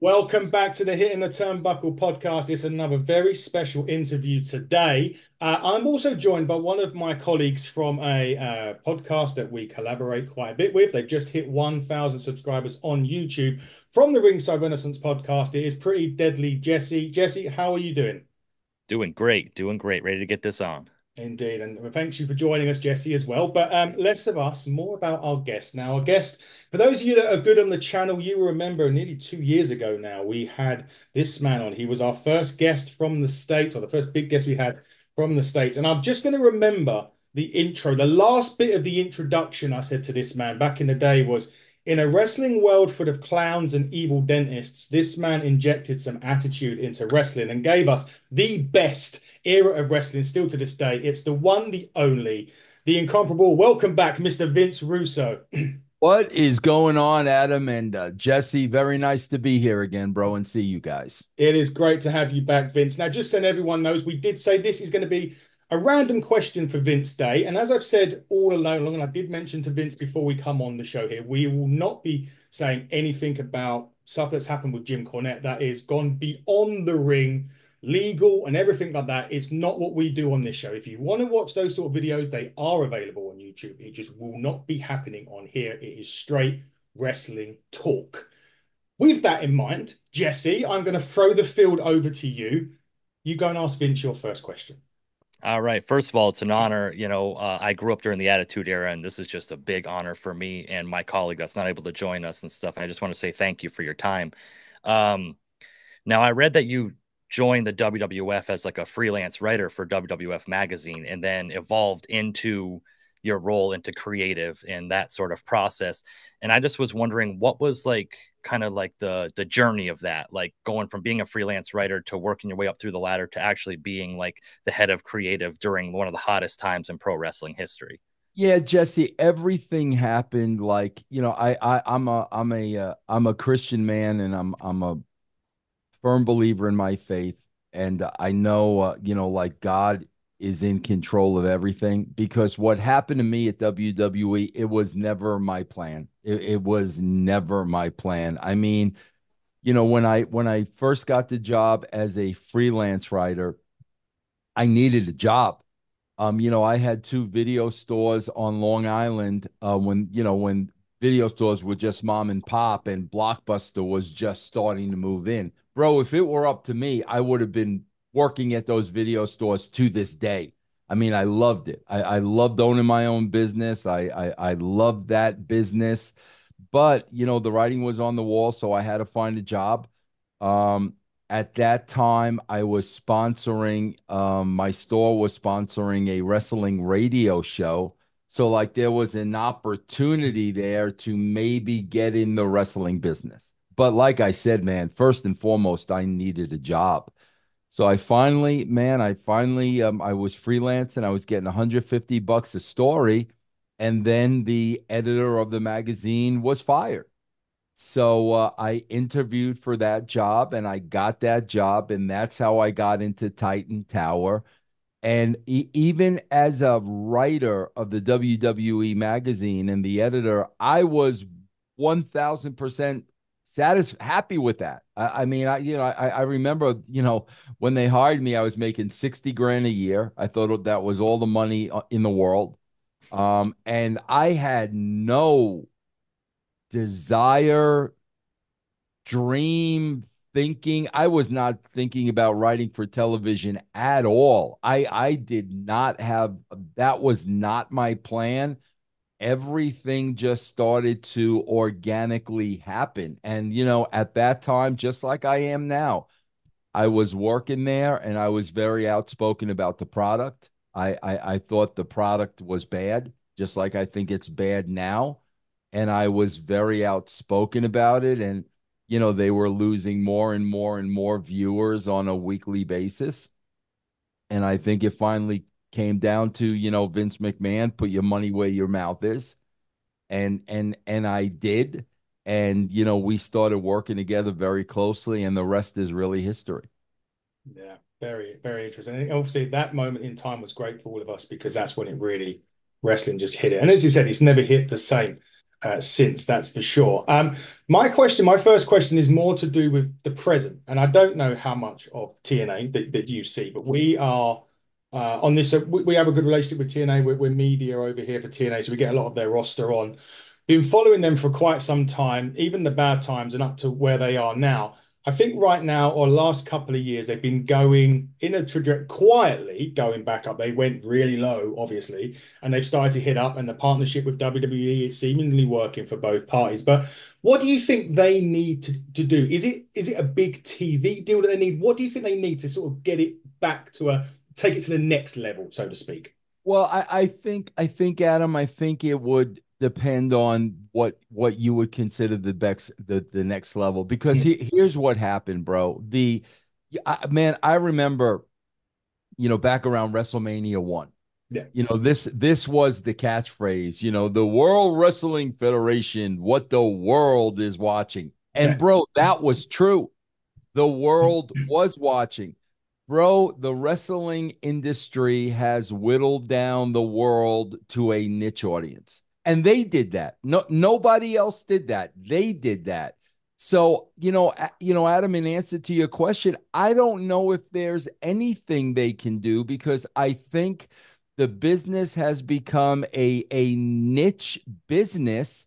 Welcome back to the Hitting the Turnbuckle podcast. It's another very special interview today. I'm also joined by one of my colleagues from a podcast that we collaborate quite a bit with. They've just hit 1,000 subscribers on YouTube from the Ringside Renaissance podcast. It is pretty deadly, Jesse. Jesse, how are you doing? Doing great, doing great. Ready to get this on. Indeed, and thanks you for joining us, Jesse, as well. But less of us, more about our guest. Now, our guest, for those of you that are good on the channel, you will remember nearly 2 years ago now, we had this man on. He was our first guest from the States, or the first big guest we had from the States. And I'm just going to remember the intro. The last bit of the introduction I said to this man back in the day was, in a wrestling world full of clowns and evil dentists, this man injected some attitude into wrestling and gave us the best era of wrestling still to this day. It's the one, the only, the incomparable. Welcome back, Mr. Vince Russo. What is going on, Adam and Jesse? Very nice to be here again, bro, and see you guys. It is great to have you back, Vince. Now, just so everyone knows, we did say this is going to be a random question for Vince Day. And as I've said all along, and I did mention to Vince before we come on the show here, we will not be saying anything about stuff that's happened with Jim Cornette that is gone beyond the ring, legal, and everything like that. It's not what we do on this show. If you want to watch those sort of videos, they are available on YouTube. It just will not be happening on here. It is straight wrestling talk. With that in mind, Jesse, I'm going to throw the field over to you. You go and ask Vince your first question. All right. First of all, it's an honor. I grew up during the Attitude Era, and this is just a big honor for me and my colleague that's not able to join us and stuff. And I just want to say thank you for your time. Um, Now, I read that you joined the WWF as like a freelance writer for WWF magazine and then evolved into your role into creative and that sort of process. And I just was wondering what was like kind of like the journey of that, like going from being a freelance writer to working your way up through the ladder to actually being like the head of creative during one of the hottest times in pro wrestling history. Yeah, Jesse, everything happened like, I'm a Christian man and I'm a firm believer in my faith and I know like God is in control of everything because what happened to me at WWE, it was never my plan. It was never my plan. I mean, when I first got the job as a freelance writer, I needed a job. I had two video stores on Long Island when video stores were just mom and pop and Blockbuster was just starting to move in. Bro, if it were up to me, I would have been working at those video stores to this day. I mean, I loved it. I loved owning my own business. I loved that business. But, the writing was on the wall, so I had to find a job. Um, at that time, I was sponsoring, my store was sponsoring a wrestling radio show. So, like, there was an opportunity there to maybe get in the wrestling business. But, like I said, man, first and foremost, I needed a job. So I was freelance and I was getting 150 bucks a story. And then the editor of the magazine was fired. So I interviewed for that job and I got that job. And that's how I got into Titan Tower. And even as a writer of the WWE magazine and the editor, I was 1000% happy with that. I mean, I remember, when they hired me, I was making 60 grand a year. I thought that was all the money in the world. And I had no desire, dream, thinking. I was not thinking about writing for television at all. I did not have that was not my plan. Everything just started to organically happen. And at that time, just like I am now, I was working there and I was very outspoken about the product. I thought the product was bad, just like I think it's bad now. And I was very outspoken about it. And, they were losing more and more and more viewers on a weekly basis. And I think it finally came down to, Vince McMahon, put your money where your mouth is. And I did. And, we started working together very closely, and the rest is really history. Yeah, very, very interesting. And obviously, that moment in time was great for all of us because that's when it really wrestling just hit it. And as you said, it's never hit the same. since, that's for sure. My first question is more to do with the present, and I don't know how much of TNA that you see, but we are on this. We have a good relationship with TNA. We're media over here for TNA, so we get a lot of their roster on. Been following them for quite some time, even the bad times and up to where they are now. I think right now, or last couple of years, they've been going in a trajectory quietly, going back up. They went really low, obviously, and they've started to hit up, and the partnership with WWE is seemingly working for both parties. But what do you think they need to do? Is it a big TV deal that they need? What do you think they need to sort of get it back to take it to the next level, so to speak? Well, I think Adam, I think it would depend on what you would consider the next level because Mm. here's what happened, bro. Man, I remember, back around WrestleMania 1. Yeah, This was the catchphrase, the World Wrestling Federation, what the world is watching. And yeah. bro, that was true. The world was watching. Bro, the wrestling industry has whittled down the world to a niche audience. And they did that. No, nobody else did that. They did that. So, Adam, in answer to your question, I don't know if there's anything they can do because I think the business has become a niche business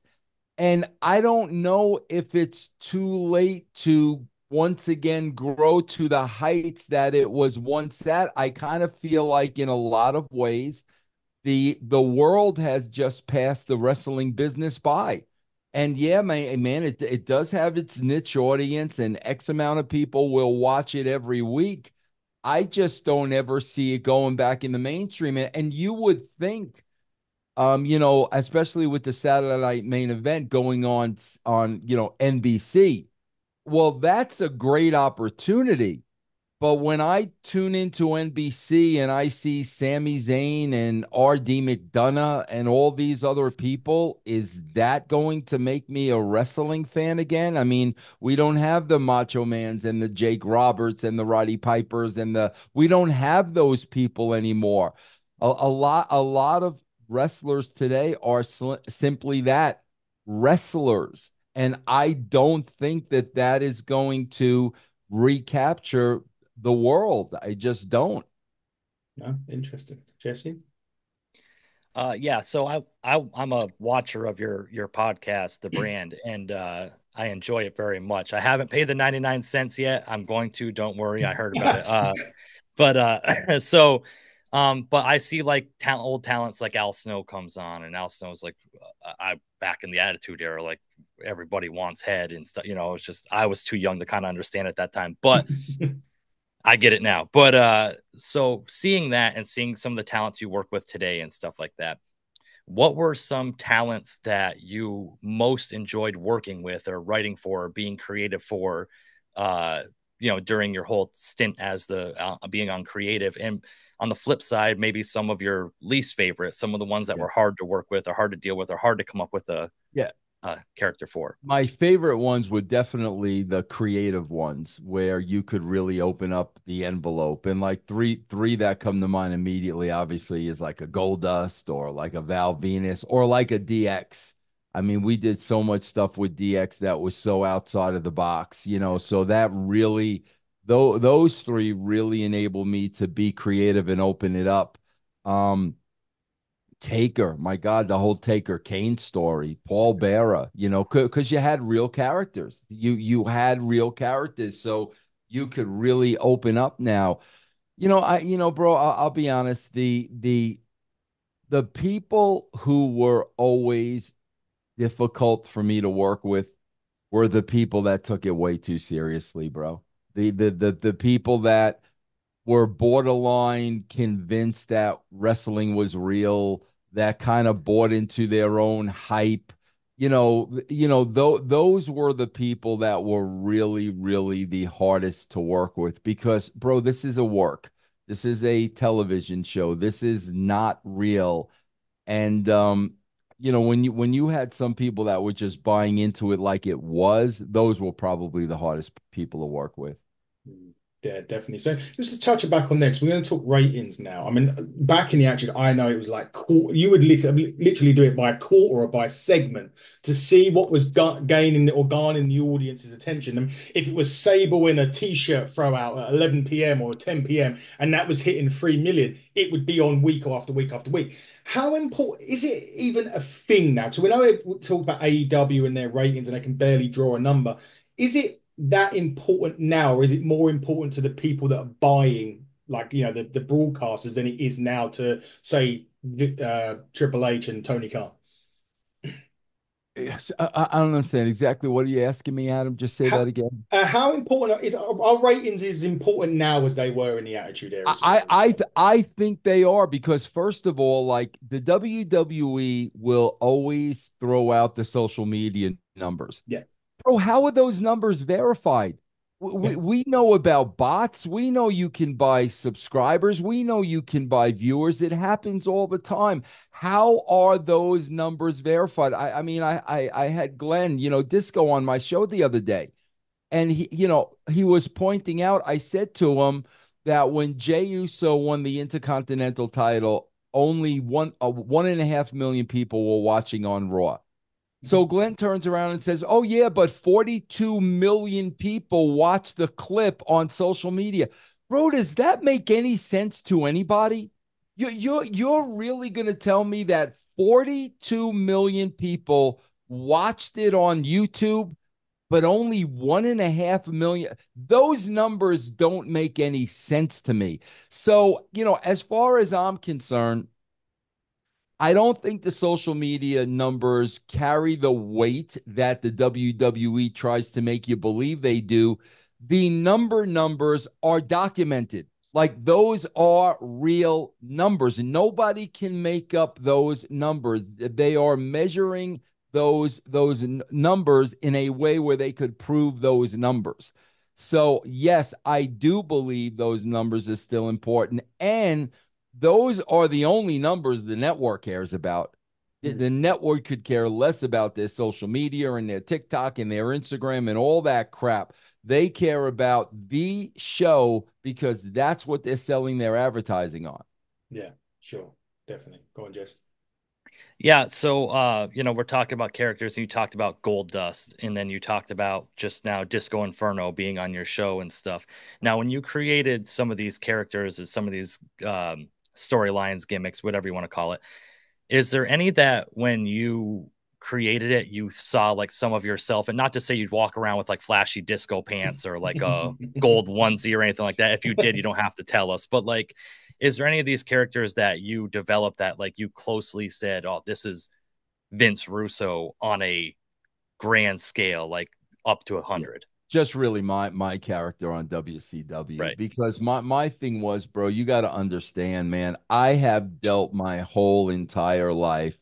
and I don't know if it's too late to once again grow to the heights that it was once at. I kind of feel like in a lot of ways the world has just passed the wrestling business by. And yeah, man, it does have its niche audience and X amount of people will watch it every week. I just don't ever see it going back in the mainstream. And you would think especially with the Saturday night main event going on NBC. Well, that's a great opportunity. But when I tune into NBC and I see Sami Zayn and R.D. McDonough and all these other people, is that going to make me a wrestling fan again? I mean, we don't have the Macho Mans and the Jake Roberts and the Roddy Pipers we don't have those people anymore. A lot of wrestlers today are simply that, wrestlers. And I don't think that is going to recapture the world. I just don't. No, interesting. Jesse? Yeah, so I'm a watcher of your podcast, The Brand, and I enjoy it very much. I haven't paid the 99 cents yet. I'm going to, don't worry, I heard about it. But so but I see like old talents like Al Snow comes on, and Al Snow's like I back in the Attitude Era, like everybody wants head and stuff. It's just I was too young to kind of understand at that time, but I get it now. But so seeing that and seeing some of the talents you work with today and stuff like that, what were some talents that you most enjoyed working with or writing for or being creative for during your whole stint as the being on creative? And on the flip side, maybe some of your least favorites, some of the ones that Yeah. were hard to work with or hard to deal with or hard to come up with a Yeah. character for. My favorite ones were definitely the creative ones where you could really open up the envelope. And like three that come to mind immediately, obviously, is like a Goldust or like a Val Venus or like a DX. I mean, we did so much stuff with DX that was so outside of the box, so that really, though, those three really enabled me to be creative and open it up. Um, Taker, my God, the whole Taker Kane story, Paul Bearer, because you had real characters. You had real characters, so you could really open up now. Bro, I'll be honest. The people who were always difficult for me to work with were the people that took it way too seriously, bro. The people that were borderline convinced that wrestling was real, that kind of bought into their own hype. Those were the people that were really, really the hardest to work with because, bro, this is a work. This is a television show. This is not real. And when you had some people that were just buying into it like it was, those were probably the hardest people to work with. Yeah, definitely. So just to touch back on next, we're going to talk ratings now. I mean, back in the action, I know it was like you would literally do it by a quarter or by segment to see what was gaining or garnering the audience's attention. And if it was Sable in a t-shirt throw out at 11 p.m. or 10 p.m. and that was hitting 3 million, it would be on week after week after week. How important is it even a thing now? So we know we talk about AEW and their ratings and they can barely draw a number. Is it that important now, or is it more important to the people that are buying, like the broadcasters, than it is now to say Triple H and Tony Khan? Yes, I don't understand exactly what are you asking me, Adam. Just say that How again. how important is our ratings is important now as they were in the Attitude Era? Is I what I'm I saying. I think they are because first of all, like the WWE will always throw out the social media numbers. Yeah, Bro, how are those numbers verified? yeah, We know about bots. We know you can buy subscribers. We know you can buy viewers. It happens all the time. How are those numbers verified? I mean, I had Glenn, Disco on my show the other day, and he was pointing out. I said to him that when Jey Uso won the Intercontinental title, only 1.5 million people were watching on Raw. So mhm, Glenn turns around and says, "Oh yeah, but 42 million people watch the clip on social media." Bro, does that make any sense to anybody? You're really gonna tell me that 42 million people watched it on YouTube, but only 1.5 million? Those numbers don't make any sense to me. So, as far as I'm concerned, I don't think the social media numbers carry the weight that the WWE tries to make you believe they do. The numbers are documented. Like those are real numbers. Nobody can make up those numbers. They are measuring those numbers in a way where they could prove those numbers. So, yes, I do believe those numbers are still important, and those are the only numbers the network cares about. mm, The network could care less about their social media and their TikTok and their Instagram and all that crap. They care about the show because that's what they're selling their advertising on. yeah, sure, definitely. Go on, Jess. Yeah, so we're talking about characters, and you talked about Gold Dust, and then you talked about just now Disco Inferno being on your show and stuff. Now, when you created some of these characters or some of these storylines, gimmicks, whatever you want to call it, is there any that when you created it, you saw like some of yourself, and not to say you'd walk around with like flashy disco pants or like a gold onesie or anything like that. If you did, you don't have to tell us. But like, is there any of these characters that you developed that like you closely said, "Oh, this is Vince Russo on a grand scale, like up to 100?" Just really my character on WCW Right. because my thing was, bro, you got to understand, man. I have dealt my whole entire life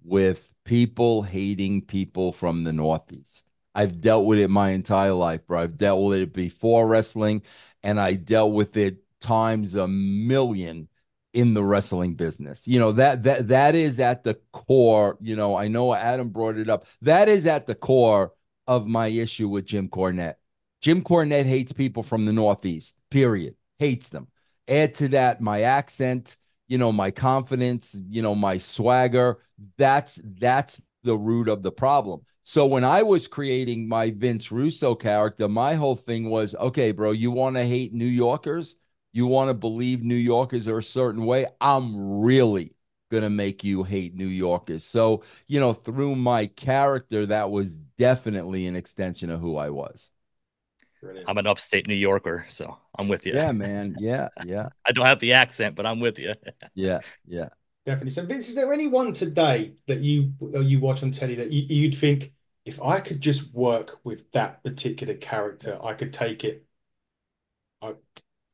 with people hating people from the Northeast. I've dealt with it my entire life, bro. I've dealt with it before wrestling, and I dealt with it times a million in the wrestling business. That is at the core. I know Adam brought it up. That is at the core of my issue with Jim Cornette. Jim Cornette hates people from the Northeast, period. Hates them. Add to that my accent, my confidence, my swagger. That's the root of the problem. So when I was creating my Vince Russo character, my whole thing was, okay, bro, you want to hate New Yorkers? You want to believe New Yorkers are a certain way? I'm really gonna make you hate New Yorkers. So, through my character, that was definitely an extension of who I was. Brilliant. I'm an upstate New Yorker, so I'm with you. Yeah, man. Yeah, yeah, I don't have the accent, but I'm with you. yeah, yeah. Definitely. So, Vince, is there anyone today that you watch on telly that you'd think, if I could just work with that particular character, I could take it uh,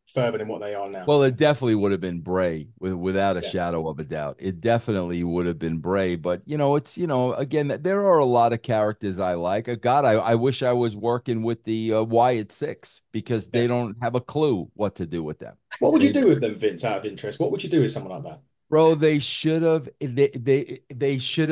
further than what they are now? Well, it definitely would have been Bray, without a Yeah, shadow of a doubt. It definitely would have been Bray. But it's again, there are a lot of characters I like. God, I wish I was working with the Wyatt Six because yeah. they don't have a clue what to do with them. What would you They do with them, Vince, out of interest? What would you do with someone like that? Bro, they should have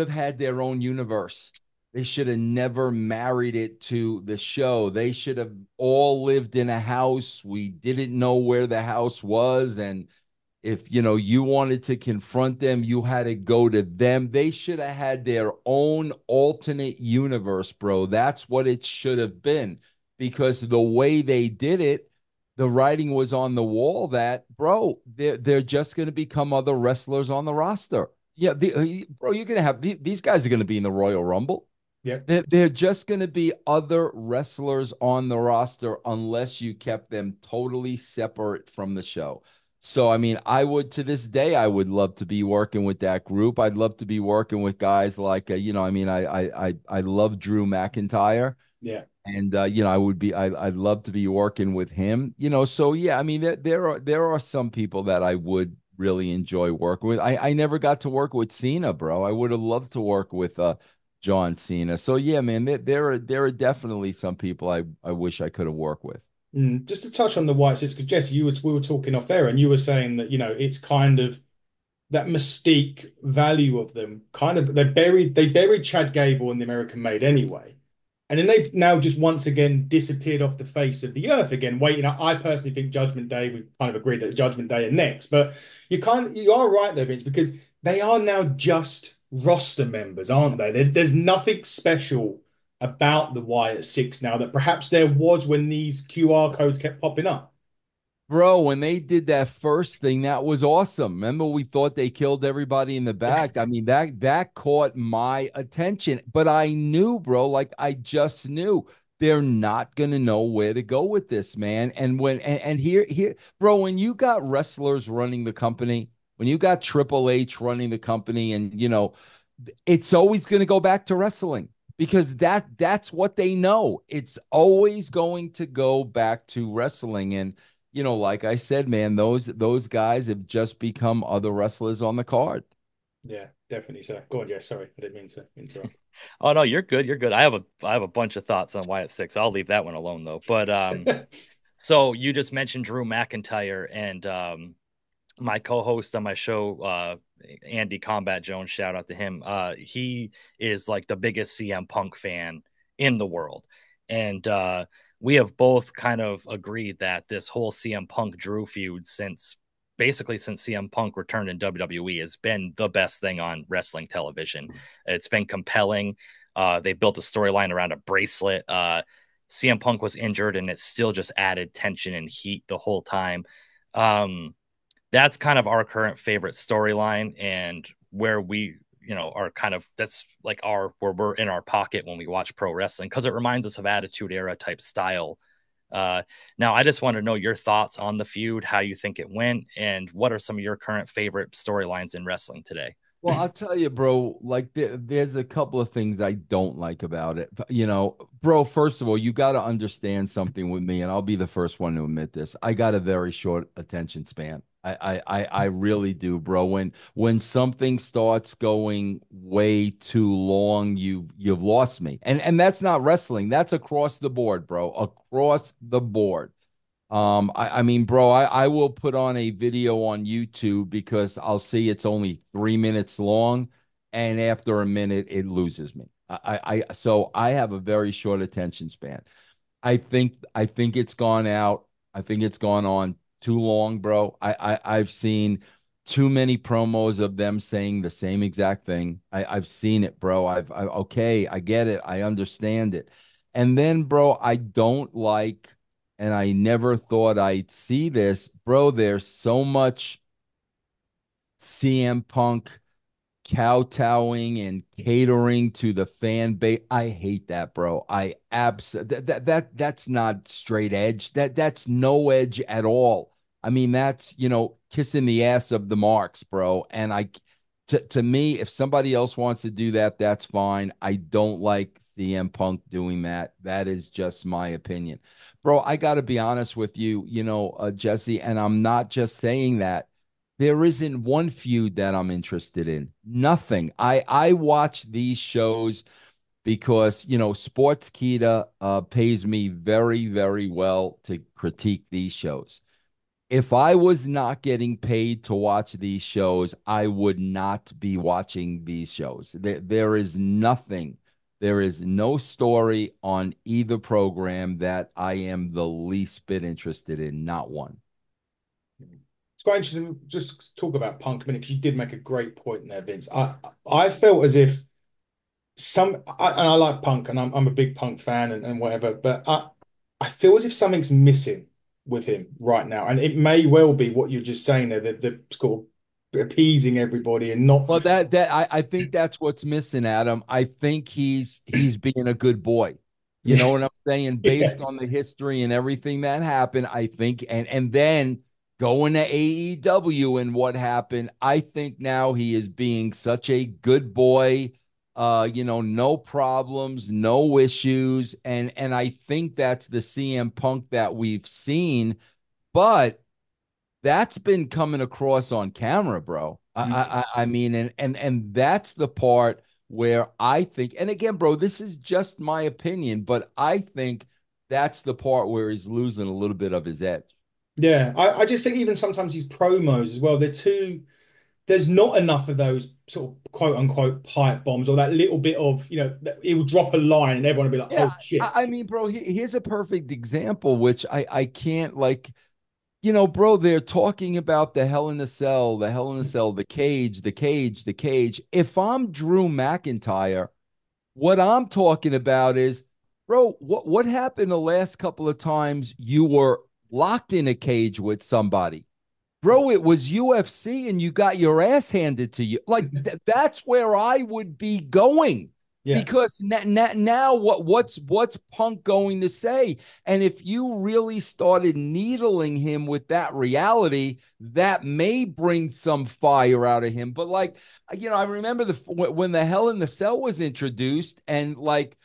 had their own universe. They should have never married it to the show. They should have all lived in a house. We didn't know where the house was. And if you wanted to confront them, you had to go to them. They should have had their own alternate universe, bro. That's what it should have been. Because the way they did it, the writing was on the wall that, bro, they're just going to become other wrestlers on the roster. Yeah, bro, you're going to have these guys are going to be in the Royal Rumble. Yeah. They're just going to be other wrestlers on the roster unless you kept them totally separate from the show. So, I mean, to this day, I would love to be working with that group. I'd love to be working with guys like, I mean, I love Drew McIntyre. Yeah. And I'd love to be working with him. So yeah, I mean there are some people that I would really enjoy working with. I never got to work with Cena, bro. I would have loved to work with John Cena. So yeah, man, there are definitely some people I wish I could have worked with. Just to touch on the White Six, because Jesse, we were talking off air, and you were saying that it's kind of that mystique value of them. Kind of they buried Chad Gable in the American Made anyway. And then they've now just once again disappeared off the face of the earth again, waiting. I personally think Judgment Day, we kind of agreed that Judgment Day are next. But you are right there, Vince, because they are now just roster members, aren't they? There's nothing special about the Wyatt Six now that perhaps there was when these QR codes kept popping up. Bro, when they did that first thing, that was awesome. Remember, we thought they killed everybody in the back. I mean, that caught my attention. But I knew, bro, like I just knew they're not gonna know where to go with this, man. And here, bro, when you got wrestlers running the company, when you got Triple H running the company, and it's always gonna go back to wrestling because that's what they know. It's always going to go back to wrestling. And like I said, man, those guys have just become other wrestlers on the card. Yeah, definitely so. Go on, Jess. Sorry, I didn't mean to interrupt. Oh no, you're good. You're good. I have a bunch of thoughts on Wyatt Six. I'll leave that one alone though. But so you just mentioned Drew McIntyre and my co-host on my show, Andy Combat Jones, shout out to him. He is like the biggest CM Punk fan in the world. And we have both kind of agreed that this whole CM Punk Drew feud since CM Punk returned in WWE has been the best thing on wrestling television. It's been compelling. They built a storyline around a bracelet. CM Punk was injured and it still just added tension and heat the whole time. Um, that's kind of our current favorite storyline and where we are kind of that's like our where we're in our pocket when we watch pro wrestling because it reminds us of attitude era type style. Now I just want to know your thoughts on the feud, how you think it went, and what are some of your current favorite storylines in wrestling today. Well, I'll tell you, bro, like there's a couple of things I don't like about it. Bro, first of all, you got to understand something with me, and I'll be the first one to admit this. I got a very short attention span. I really do, bro. When something starts going way too long, you've lost me. And that's not wrestling. That's across the board, bro. Across the board. I mean, bro, I will put on a video on YouTube because I'll see it's only 3 minutes long, and after a minute, it loses me. So I have a very short attention span. I think it's gone out. I think it's gone on too long, bro. I've seen too many promos of them saying the same exact thing. I've seen it, bro. Okay, I get it. I understand it. And then, bro, I don't like, and I never thought I'd see this, bro. There's so much CM Punk kowtowing and catering to the fan base. I hate that, bro. I that's not straight edge. That's no edge at all. I mean, that's kissing the ass of the marks, bro. And to me, if somebody else wants to do that, that's fine. I don't like CM Punk doing that. That is just my opinion, bro. I got to be honest with you, Jesse, and I'm not just saying that. There isn't one feud that I'm interested in. Nothing. I watch these shows because Sportskeeda pays me very, very well to critique these shows. If I was not getting paid to watch these shows, I would not be watching these shows. There is nothing There is no story on either program that I am the least bit interested in, not one. It's quite interesting just to talk about Punk a minute because you did make a great point there, Vince. I felt as if and I like Punk and I'm a big Punk fan and whatever, but I feel as if something's missing with him right now, and it may well be what you're just saying there, that the sort of appeasing everybody and not. Well, I think that's what's missing, Adam. I think he's being a good boy. You Yeah, know what I'm saying? yeah, Based on the history and everything that happened, I think, and then going to AEW and what happened, I think now he is being such a good boy. No problems, no issues, and I think that's the CM Punk that we've seen. But that's been coming across on camera, bro. I mean, and that's the part where I think, and again, bro, this is just my opinion, but I think that's the part where he's losing a little bit of his edge. yeah. I just think even sometimes his promos as well, they're too. There's not enough of those sort of quote unquote pipe bombs or that little bit of, it will drop a line and everyone will be like, Yeah, oh shit. I mean, bro, here's a perfect example, which I can't like, bro, they're talking about the Hell in a Cell, the Hell in a Cell, the cage, the cage, the cage. If I'm Drew McIntyre, what I'm talking about is, bro, what happened the last couple of times you were locked in a cage with somebody? Bro, it was UFC and you got your ass handed to you. Like that's where I would be going. Yeah, Because now what's Punk going to say? And if you really started needling him with that reality, that may bring some fire out of him. But like, I remember when the Hell in the Cell was introduced, and like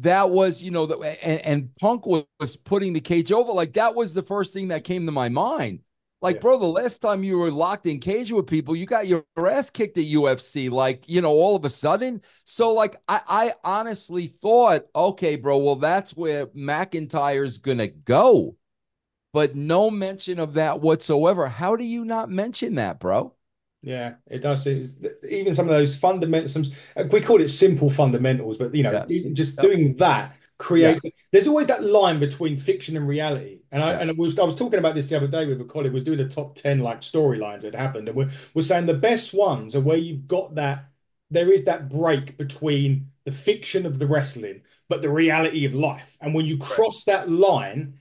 that was, and Punk was putting the cage over. Like that was the first thing that came to my mind. Like, yeah, bro, the last time you were locked in cage with people, you got your ass kicked at UFC, like, all of a sudden. So, like, I honestly thought, okay, bro, well, that's where McIntyre's gonna go. But no mention of that whatsoever. How do you not mention that, bro? yeah. It does. Even some of those fundamentals, we call it simple fundamentals, but Yes. even just Yep. doing that Yeah. creates. There's always that line between fiction and reality, and Yes. I was talking about this the other day with a colleague. Was doing the top 10 like storylines that happened, and we're saying the best ones are where you've got that. There is that break between the fiction of the wrestling, but the reality of life, and when you Right. cross that line,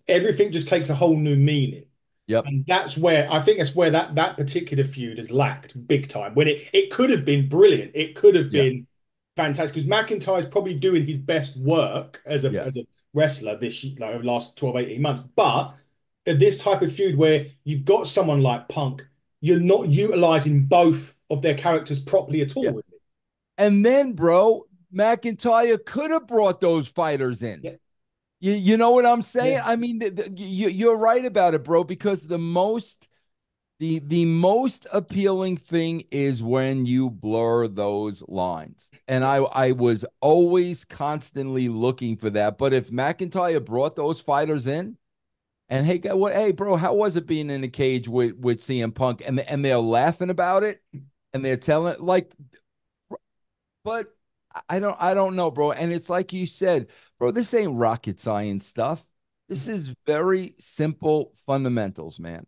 everything just takes a whole new meaning. Yep. And that's where that particular feud has lacked big time. When it could have been brilliant, it could have Yeah. been fantastic because McIntyre's probably doing his best work as Yes. a wrestler over the last 12, 18 months. But this type of feud where you've got someone like Punk, you're not utilizing both of their characters properly at all, Yeah. really. And then, bro, McIntyre could have brought those fighters in. Yeah, You know what I'm saying? yeah, I mean, you're right about it, bro, because the most appealing thing is when you blur those lines. And yeah, I was always constantly looking for that. But if McIntyre brought those fighters in, and hey, bro, how was it being in a cage with CM Punk? And they're laughing about it, and they're telling like, but I don't know, bro. And it's like you said, bro, this ain't rocket science stuff. This is very simple fundamentals, man.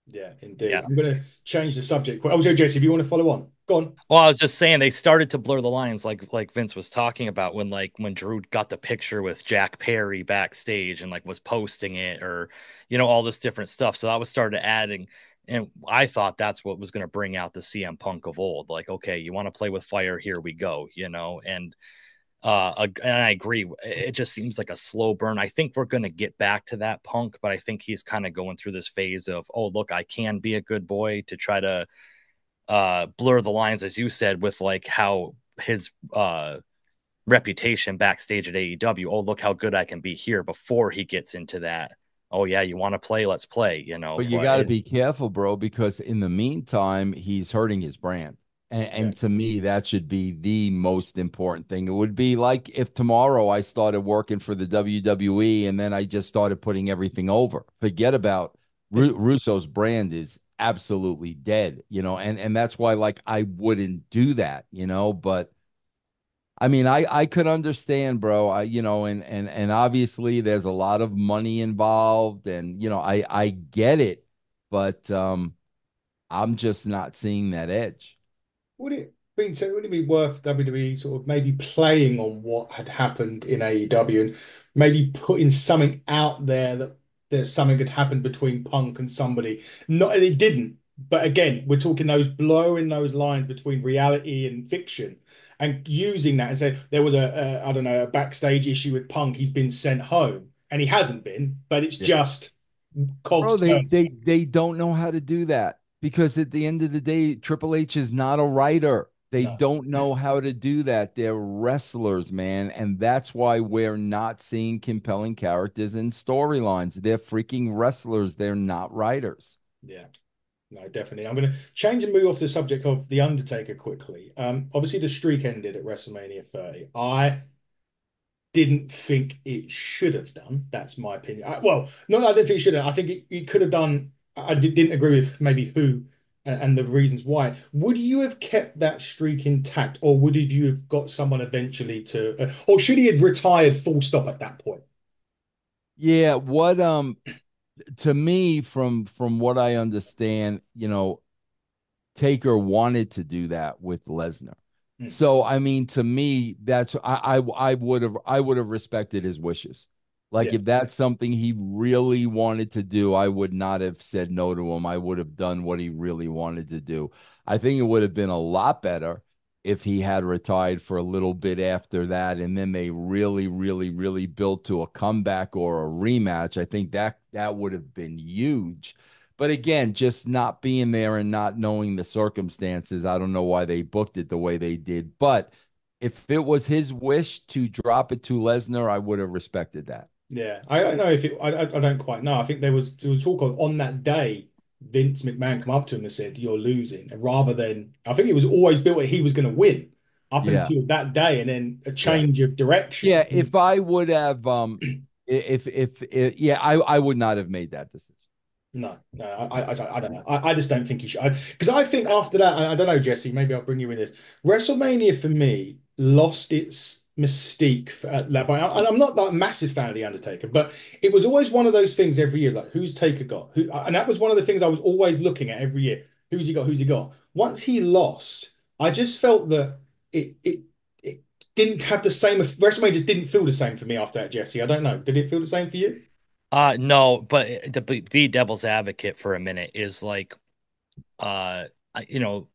yeah, indeed. Yeah. I'm going to change the subject. Oh, so Jesse, if you want to follow on, go on. Well, I was just saying they started to blur the lines, like Vince was talking about when Drew got the picture with Jack Perry backstage and like was posting it, or all this different stuff. So that was started adding, and I thought that's what was going to bring out the CM Punk of old. Like, okay, you want to play with fire, here we go, and I agree. It just seems like a slow burn. I think we're going to get back to that Punk, but I think he's kind of going through this phase of, oh, look, I can be a good boy, to try to blur the lines, as you said, with like how his reputation backstage at AEW. Oh, look how good I can be here, before he gets into that. Oh yeah, you want to play? Let's play. But you But got to be careful, bro, because in the meantime, he's hurting his brand. Yeah. And to me, that should be the most important thing. It would be like if tomorrow I started working for the WWE and then I just started putting everything over. Forget about Russo's brand is absolutely dead, and that's why like I wouldn't do that, but I mean, I could understand, bro. And obviously there's a lot of money involved, and I get it, but I'm just not seeing that edge. Would it be worth WWE sort of maybe playing on what had happened in AEW and maybe putting something out there that there's something had happened between Punk and somebody? Not, and it didn't. But again, we're talking those blurring those lines between reality and fiction and using that and say there was I don't know, a backstage issue with Punk. He's been sent home and he hasn't been, but it's Yeah. just Bro, cogs they turning. they they don't know how to do that because at the end of the day, Triple H is not a writer. They No. don't know how to do that. They're wrestlers, man, and that's why we're not seeing compelling characters and storylines. They're freaking wrestlers. They're not writers. Yeah. No, definitely. I'm going to change and move off the subject of The Undertaker quickly. Obviously, the streak ended at WrestleMania 30. I didn't think it should have done. That's my opinion. Well, no, I didn't think it should have. I think it could have done. Didn't agree with maybe who and the reasons why. Would you have kept that streak intact, or would you have got someone eventually to, or should he have retired full stop at that point? Yeah, what to me from what I understand, Taker wanted to do that with Lesnar. Hmm. So I mean, to me, I would have respected his wishes. Like Yeah, if that's something he really wanted to do, I would not have said no to him. I would have done what he really wanted to do. I think it would have been a lot better if he had retired for a little bit after that, and then they really, really, really built to a comeback or a rematch. I think that would have been huge. But again, just not being there and not knowing the circumstances, I don't know why they booked it the way they did. But if it was his wish to drop it to Lesnar, I would have respected that. yeah. I don't know if it. I don't quite know. I think there was talk of on that day. Vince McMahon come up to him and said, "You're losing," and rather than I think it was always built that he was going to win up Yeah. until that day, and then a Yeah. change of direction. Yeah. If I would have, if yeah, I would not have made that decision. No, no, I don't know. I just don't think he should. Because I think after that, I don't know, Jesse, maybe I'll bring you in this. WrestleMania for me lost its mystique at that point. And I'm not that massive fan of The Undertaker, but it was always one of those things every year, like who's Taker got? Who, and that was one of the things I was always looking at every year. Who's he got? Who's he got? Once he lost, I just felt that it didn't have the same. WrestleMania just didn't feel the same for me after that, Jesse. I don't know. Did it feel the same for you? No, but to be devil's advocate for a minute is like uh you know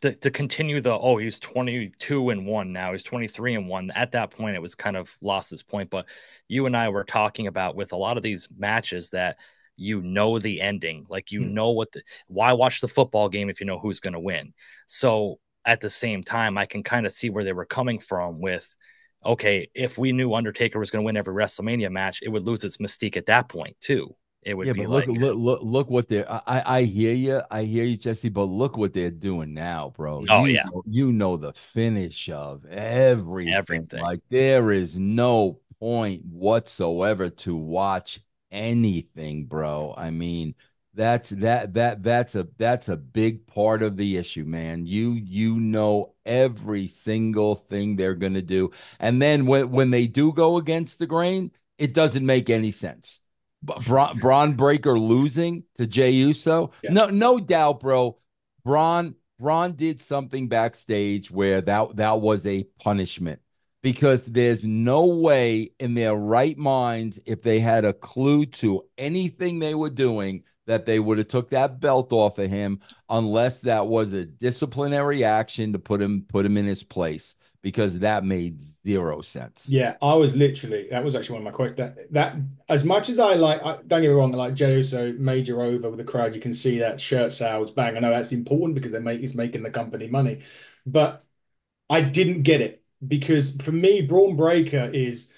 to continue the he's 22 and 1 now, he's 23 and 1. At that point it was kind of lost its point, but you and I were talking about with a lot of these matches that the ending, like Hmm. what why watch the football game if you know who's going to win. So at the same time I can kind of see where they were coming from with, okay, if we knew Undertaker was going to win every WrestleMania match, it would lose its mystique at that point too. It would Yeah, be but look, like, look what they're. I hear you, Jesse. But look what they're doing now, bro. oh yeah, You know the finish of everything. everything. Like there is no point whatsoever to watch anything, bro. I mean, that's a big part of the issue, man. You know every single thing they're gonna do, and then when they do go against the grain, it doesn't make any sense. Braun Breaker losing to Jey Uso. Yeah. No doubt, bro. Braun did something backstage where that was a punishment because there's no way in their right minds, if they had a clue to anything they were doing, that they would have took that belt off of him unless that was a disciplinary action to put him in his place, because that made zero sense. Yeah, I was literally that was actually one of my questions. That as much as don't get me wrong, I like Jey Uso major over with the crowd. You can see that shirt sales bang. I know that's important because it's making the company money, but I didn't get it because for me, Braun Breaker is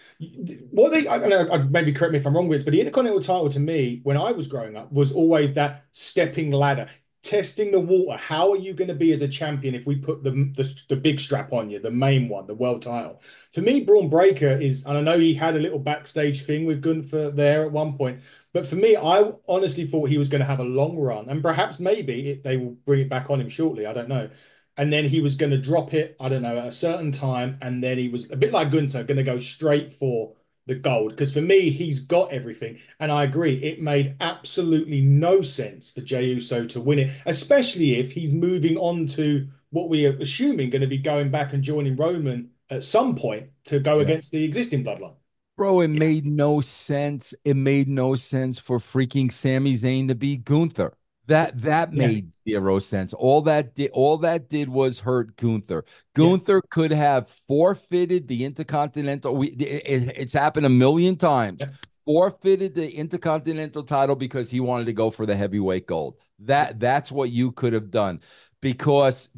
what they. I don't know. Maybe correct me if I'm wrong with this, but the Intercontinental title to me, when I was growing up, was always that stepping ladder, testing the water. How are you going to be as a champion if we put the big strap on you, the main one, the world title? For me, Braun Breaker is, and I know he had a little backstage thing with Gunther there at one point, but for me, I honestly thought he was going to have a long run, and perhaps maybe they will bring it back on him shortly. I don't know and then he was going to drop it, I don't know, at a certain time, and then he was a bit like Gunther, going to go straight for the gold. Because for me, he's got everything, and I agree, it made absolutely no sense for Jey Uso to win it, especially if he's moving on to what we are assuming going to be going back and joining Roman at some point to go Yeah. against the existing bloodline. Bro, it Yeah. made no sense. It made no sense for freaking Sami Zayn to be Gunther. That Yeah, made zero sense. All that did was hurt Gunther. yeah, Gunther could have forfeited the Intercontinental. It's happened a million times. yeah, Forfeited the Intercontinental title because he wanted to go for the heavyweight gold. yeah, That's what you could have done because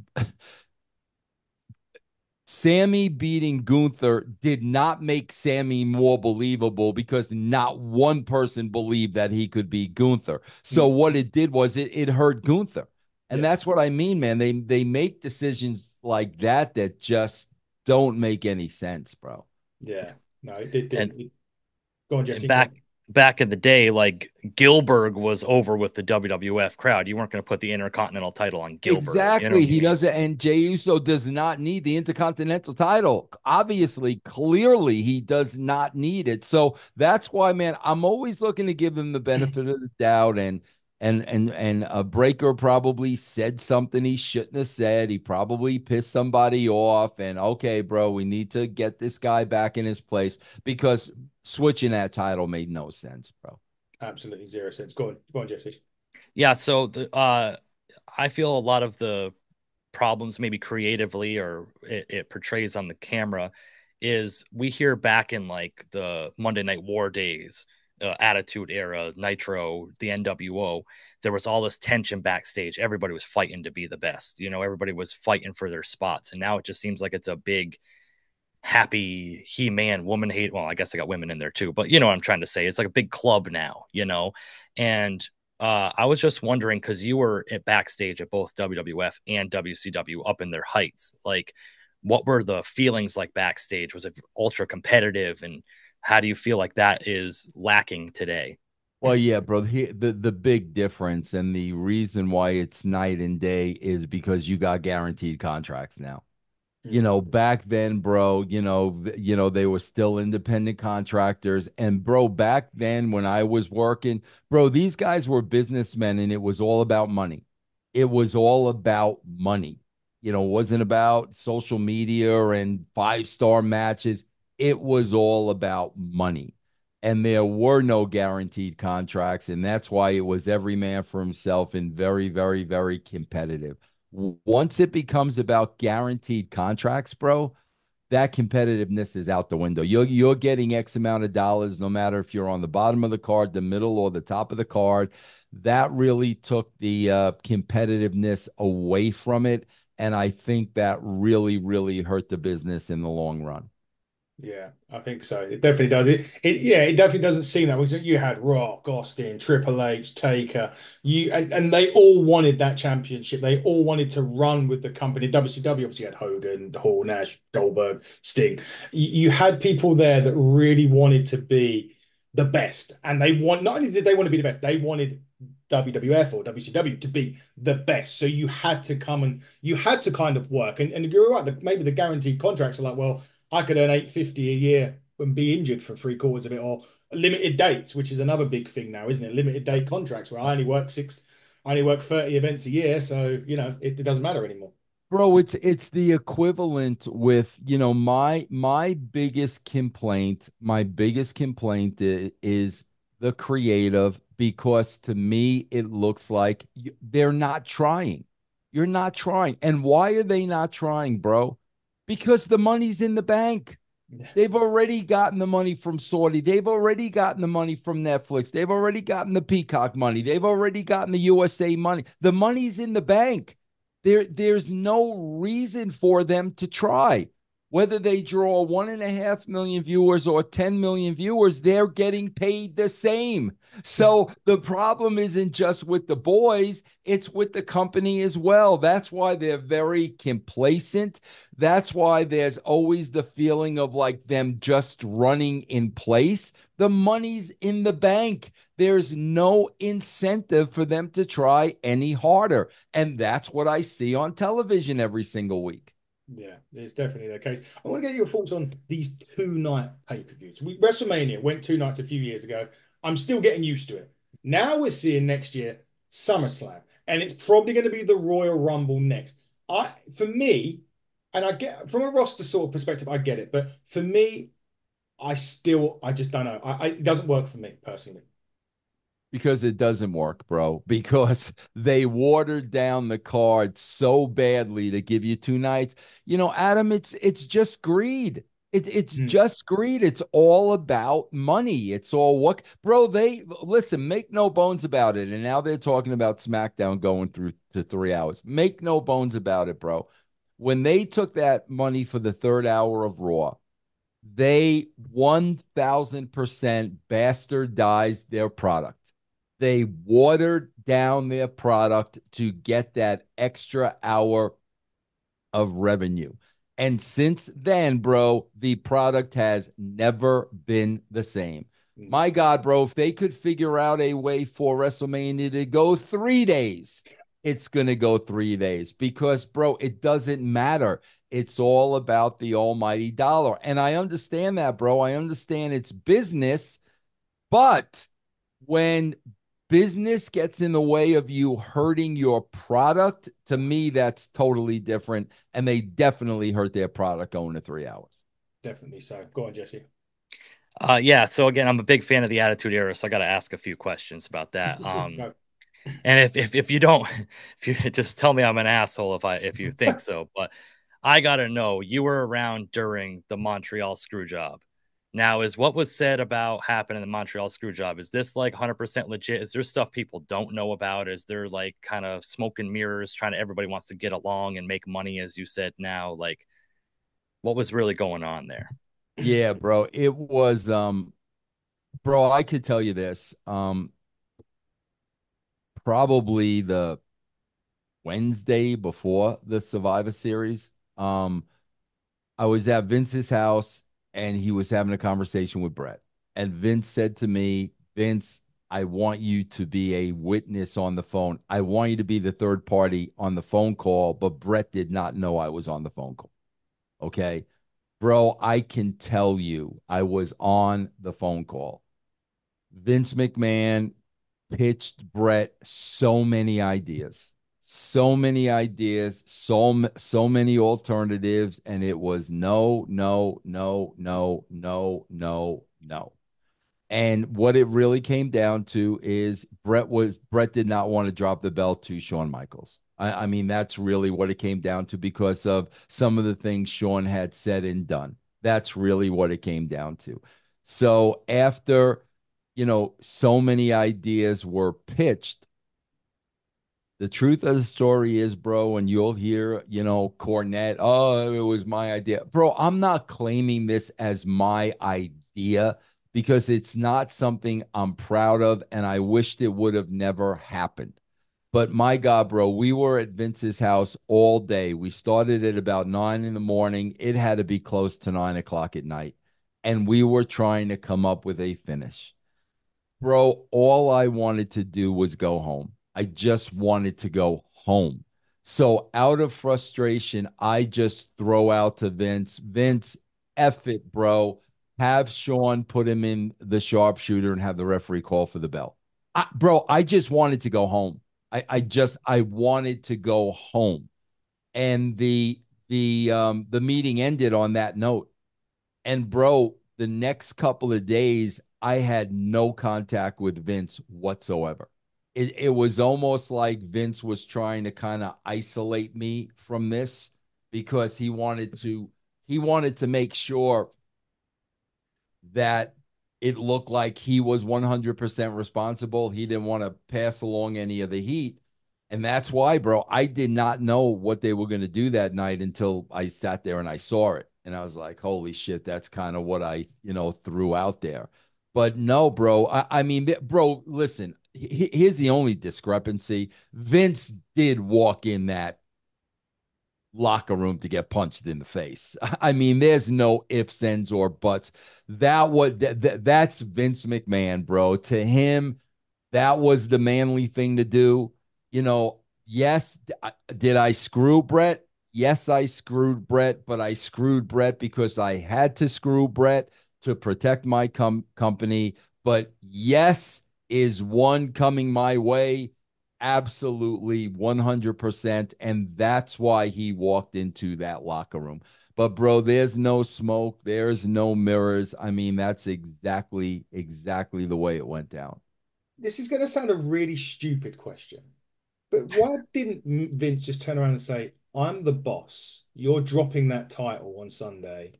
Sammy beating Gunther did not make Sammy more believable because not one person believed that he could beat Gunther. So mm, what it did was it hurt Gunther. And yeah, that's what I mean, man. They make decisions like that that just don't make any sense, bro. yeah. No, it And didn't. Go on, and Jesse. Go back on. back in the day, like Gilbert was over with the WWF crowd. You weren't going to put the Intercontinental title on Gilbert. You know Exactly. what I He mean? doesn't, and Jey Uso does not need the Intercontinental title. Obviously, clearly, he does not need it. So that's why, man, I'm always looking to give him the benefit of the doubt. And Breaker probably said something he shouldn't have said. He probably pissed somebody off. And okay, bro, we need to get this guy back in his place because switching that title made no sense, bro. Absolutely zero sense. Go on, Jesse. Yeah. So I feel a lot of the problems, maybe creatively or it portrays on the camera, is we hear back in like the Monday Night War days, Attitude Era, Nitro, the NWO, there was all this tension backstage. Everybody was fighting to be the best. Everybody was fighting for their spots. And now it just seems like it's a big happy he-man woman hate. Well, I guess I got women in there too, but you know what I'm trying to say. It's like a big club now. And I was just wondering because you were at backstage at both WWF and WCW up in their heights. Like, what were the feelings like backstage? Was it ultra competitive, and how do you feel like that is lacking today? Well, yeah, bro. The big difference and the reason why it's night and day is because you got guaranteed contracts now. Mm, Back then, bro, they were still independent contractors. And bro, back then when I was working, bro, these guys were businessmen and it was all about money. It was all about money. It wasn't about social media and five-star matches. It was all about money. And there were no guaranteed contracts. And that's why it was every man for himself and very, very, very competitive. Once it becomes about guaranteed contracts, bro, that competitiveness is out the window. You're getting X amount of dollars, no matter if you're on the bottom of the card, the middle, or the top of the card. That really took the competitiveness away from it, and I think that really, really hurt the business in the long run. yeah, I think so. It definitely does. Yeah, it definitely doesn't seem that way. So you had Rock, Austin, Triple H, Taker, and they all wanted that championship. They all wanted to run with the company. WCW obviously had Hogan, Hall, Nash, Goldberg, Sting. You had people there that really wanted to be the best, and not only did they want to be the best, they wanted WWF or WCW to be the best. So you had to come and you had to kind of work. And you're right, maybe the guaranteed contracts are like, well, I could earn 850 a year and be injured for three-quarters of it, or limited dates, which is another big thing now, isn't it? Limited date contracts where I only work 30 events a year, so it doesn't matter anymore. Bro, it's the equivalent with, my biggest complaint is the creative because to me it looks like they're not trying. You're not trying. And why are they not trying, bro? Because the money's in the bank. Yeah, They've already gotten the money from Saudi. They've already gotten the money from Netflix. They've already gotten the Peacock money. They've already gotten the USA money. The money's in the bank. There's no reason for them to try. Whether they draw 1.5 million viewers or 10 million viewers, they're getting paid the same. So the problem isn't just with the boys, it's with the company as well. That's why they're very complacent. That's why there's always the feeling of like them just running in place. The money's in the bank. There's no incentive for them to try any harder. And that's what I see on television every single week. Yeah, it's definitely the case. I want to get your thoughts on these two-night pay-per-views. WrestleMania went 2 nights a few years ago. I'm still getting used to it. Now we're seeing next year SummerSlam, and it's probably going to be the Royal Rumble next. For me, and I get from a roster sort of perspective, I get it, but for me, I just don't know. It doesn't work for me personally. Because it doesn't work, bro. Because they watered down the card so badly to give you 2 nights. Adam, it's just greed. It's Hmm. just greed. It's all about money. It's all what, bro. They listen. Make no bones about it. And now they're talking about SmackDown going through to 3 hours. Make no bones about it, bro. When they took that money for the third hour of Raw, they 1000% bastardized their product. They watered down their product to get that extra hour of revenue. And since then, bro, the product has never been the same. Hmm. My God, bro, if they could figure out a way for WrestleMania to go 3 days, it's going to go 3 days because, bro, it doesn't matter. It's all about the almighty dollar. And I understand that, bro. I understand it's business, but when business gets in the way of you hurting your product, to me, that's totally different. And they definitely hurt their product going to 3 hours. Definitely so. Go on, Jesse. Yeah. So again, I'm a big fan of the Attitude Era, so I got to ask a few questions about that. Go. And if you don't, if you just tell me I'm an asshole if you think so, but I gotta know you were around during the Montreal screw job. Now, is what was said about happening in the Montreal screw job, is this like 100% legit? Is there stuff people don't know about? Is there like kind of smoke and mirrors trying to everybody wants to get along and make money, as you said now? Like, what was really going on there? Yeah, bro. It was bro, I could tell you this. Probably the Wednesday before the Survivor Series. I was at Vince's house and he was having a conversation with Brett. And Vince said to me, Vince, I want you to be a witness on the phone. I want you to be the third party on the phone call, but Brett did not know I was on the phone call. Okay. Bro, I can tell you I was on the phone call. Vince McMahon pitched Brett so many ideas, so many alternatives, and it was no, no, no, no, no, no, no. And what it really came down to is Brett did not want to drop the belt to Shawn Michaels. I mean, that's really what it came down to because of some of the things Shawn had said and done. That's really what it came down to. So after, so many ideas were pitched, the truth of the story is, bro, and you'll hear, Cornette, oh, it was my idea. Bro, I'm not claiming this as my idea because it's not something I'm proud of, and I wished it would have never happened. But my God, bro, we were at Vince's house all day. We started at about 9 in the morning. It had to be close to 9 o'clock at night. And we were trying to come up with a finish. Bro, all I wanted to do was go home. I just wanted to go home. So out of frustration, I just throw out to Vince, Vince, F it, bro. Have Sean put him in the sharpshooter and have the referee call for the bell. Bro, I just wanted to go home. I wanted to go home. And the meeting ended on that note. And bro, the next couple of days, I had no contact with Vince whatsoever. It was almost like Vince was trying to kind of isolate me from this because he wanted to make sure that it looked like he was 100% responsible. He didn't want to pass along any of the heat. And that's why, bro, I did not know what they were going to do that night until I sat there and I saw it. And I was like, holy shit, that's kind of what I, threw out there. But no, bro. I mean, bro, listen, here's the only discrepancy. Vince did walk in that locker room to get punched in the face. I mean, there's no ifs, ands, or buts. That's Vince McMahon, bro. To him, that was the manly thing to do. Yes, did I screw Brett? Yes, I screwed Brett, but I screwed Brett because I had to screw Brett to protect my company. But yes, is one coming my way? Absolutely, 100%. And that's why he walked into that locker room. But bro, there's no smoke, there's no mirrors. I mean, that's exactly the way it went down. This is going to sound a really stupid question, but why didn't Vince just turn around and say, "I'm the boss. You're dropping that title on Sunday.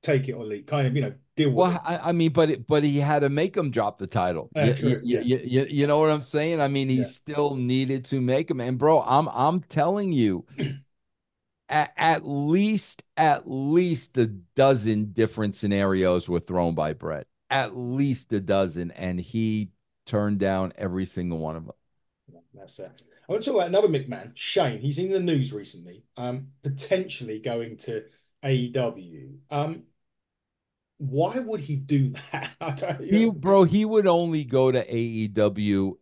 Take it or leave." Kind of, deal with Well, it. I mean, but he had to make him drop the title. True. Yeah. You know what I'm saying? I mean, he Yeah. still needed to make him. And bro, I'm telling you, at least a dozen different scenarios were thrown by Brett. At least a dozen, and he turned down every single one of them. That's it. I want to talk about another McMahon, Shane. He's in the news recently, potentially going to AEW. Why would he do that? I don't, He would only go to AEW.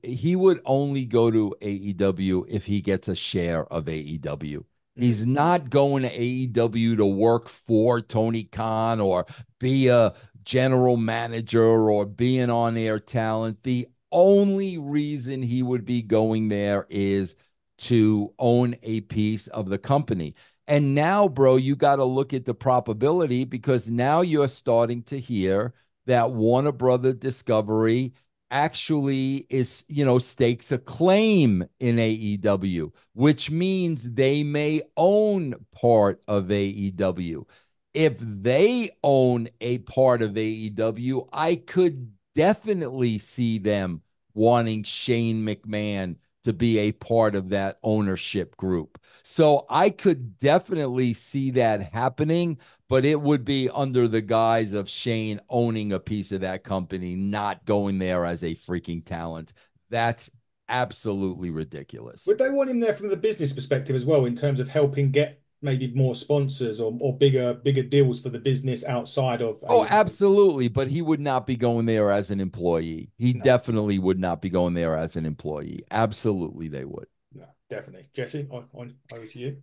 He would only go to AEW if he gets a share of AEW. Mm. He's not going to AEW to work for Tony Khan or be a general manager or be an on-air talent. The only reason he would be going there is to own a piece of the company. And now, bro, you got to look at the probability because now you're starting to hear that Warner Brother Discovery actually is, stakes a claim in AEW, which means they may own part of AEW. If they own a part of AEW, I could definitely see them wanting Shane McMahon to be a part of that ownership group. So I could definitely see that happening, but it would be under the guise of Shane owning a piece of that company, not going there as a freaking talent. That's absolutely ridiculous. Would they want him there from the business perspective as well, in terms of helping get maybe more sponsors or bigger deals for the business outside of Oh, AEW? absolutely. But he would not be going there as an employee. He No, definitely would not be going there as an employee. Absolutely, they would. no, definitely. Jesse, over to you.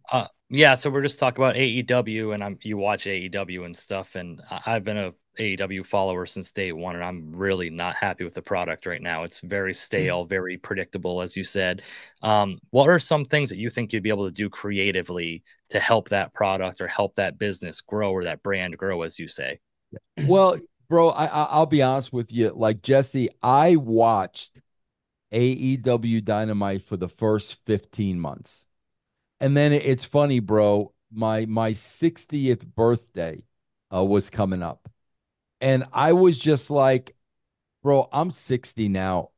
Yeah, so we're just talking about AEW, and you watch AEW and stuff, and I've been a AEW follower since day one, and I'm really not happy with the product right now. It's very stale, very predictable, as you said. What are some things that you think you'd be able to do creatively to help that product or help that business grow or that brand grow, as you say? Well, bro, I'll be honest with you. Like Jesse, I watched AEW Dynamite for the first 15 months. And then it's funny, bro. My 60th birthday was coming up. And I was just like, bro, I'm 60 now.